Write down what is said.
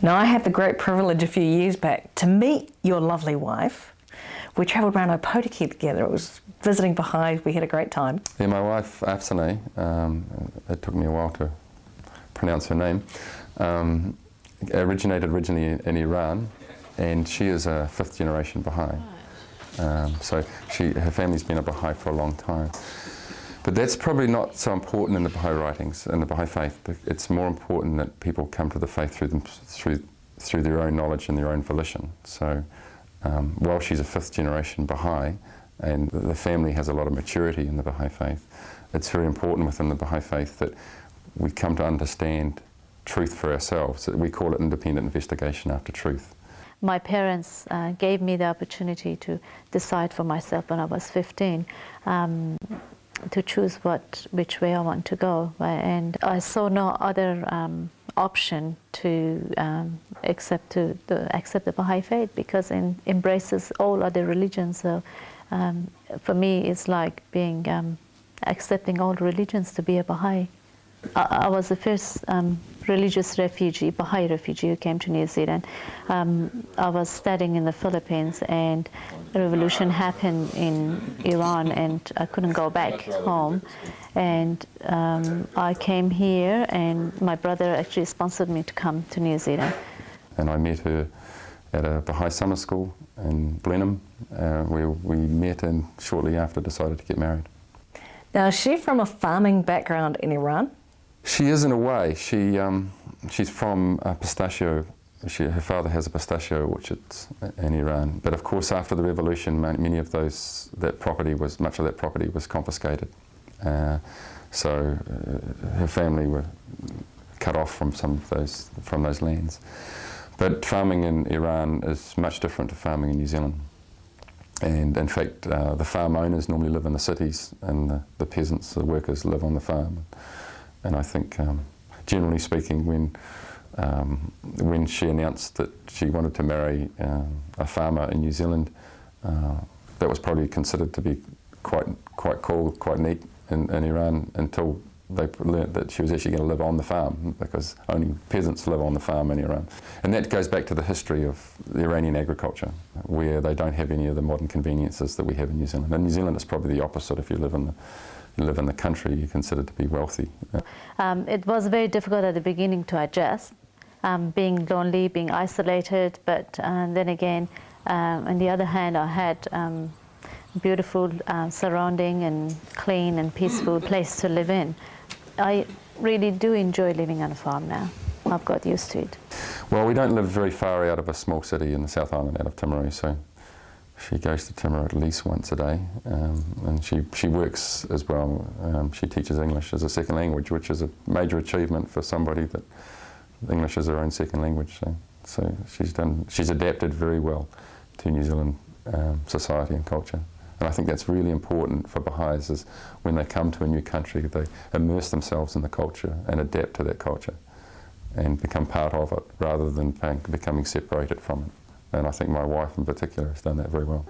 Now, I had the great privilege a few years back to meet your lovely wife. We travelled around Opotiki together. It was visiting Baha'i. We had a great time. Yeah, my wife, Afsaneh, it took me a while to pronounce her name, originated originally in Iran, and she is a fifth-generation Baha'i. So her family's been a Baha'i for a long time. But that's probably not so important in the Baha'i writings, in the Baha'i faith. It's more important that people come to the faith through their own knowledge and their own volition. So while she's a fifth-generation Baha'i, and the family has a lot of maturity in the Baha'i faith, it's very important within the Baha'i faith that we come to understand truth for ourselves. We call it independent investigation after truth. My parents gave me the opportunity to decide for myself when I was 15 to choose which way I want to go, and I saw no other option to accept the Baha'i faith, because it embraces all other religions. So for me, it's like being accepting all religions to be a Baha'i. I was the first religious refugee, Baha'i refugee, who came to New Zealand. I was studying in the Philippines, and the revolution happened in Iran, and I couldn't go back home. And I came here, and my brother actually sponsored me to come to New Zealand. And I met her at a Baha'i summer school in Blenheim, where we met and shortly after decided to get married. Now, is she from a farming background in Iran? She is in a way. She's from a pistachio. Her father has a pistachio orchard in Iran. But of course, after the revolution, much of that property was confiscated. So her family were cut off from those lands. But farming in Iran is much different to farming in New Zealand. And in fact, the farm owners normally live in the cities, and the peasants, the workers, live on the farm. And I think, generally speaking, when she announced that she wanted to marry a farmer in New Zealand, that was probably considered to be quite cool, quite neat in Iran, until they learnt that she was actually going to live on the farm, because only peasants live on the farm in Iran. And that goes back to the history of the Iranian agriculture, where they don't have any of the modern conveniences that we have in New Zealand. In New Zealand, it's probably the opposite. If you live in the country, you're considered to be wealthy. It was very difficult at the beginning to adjust, being lonely, being isolated, but then again, on the other hand, I had beautiful surrounding and clean and peaceful place to live in. I really do enjoy living on a farm now. I've got used to it. Well, we don't live very far out of a small city in the South Island, out of Timaru, so she goes to Timaru at least once a day, and she works as well. She teaches English as a second language, which is a major achievement for somebody that English is her own second language. So she's adapted very well to New Zealand society and culture. And I think that's really important for Baha'is, is when they come to a new country, they immerse themselves in the culture and adapt to that culture and become part of it, rather than becoming separated from it. And I think my wife in particular has done that very well.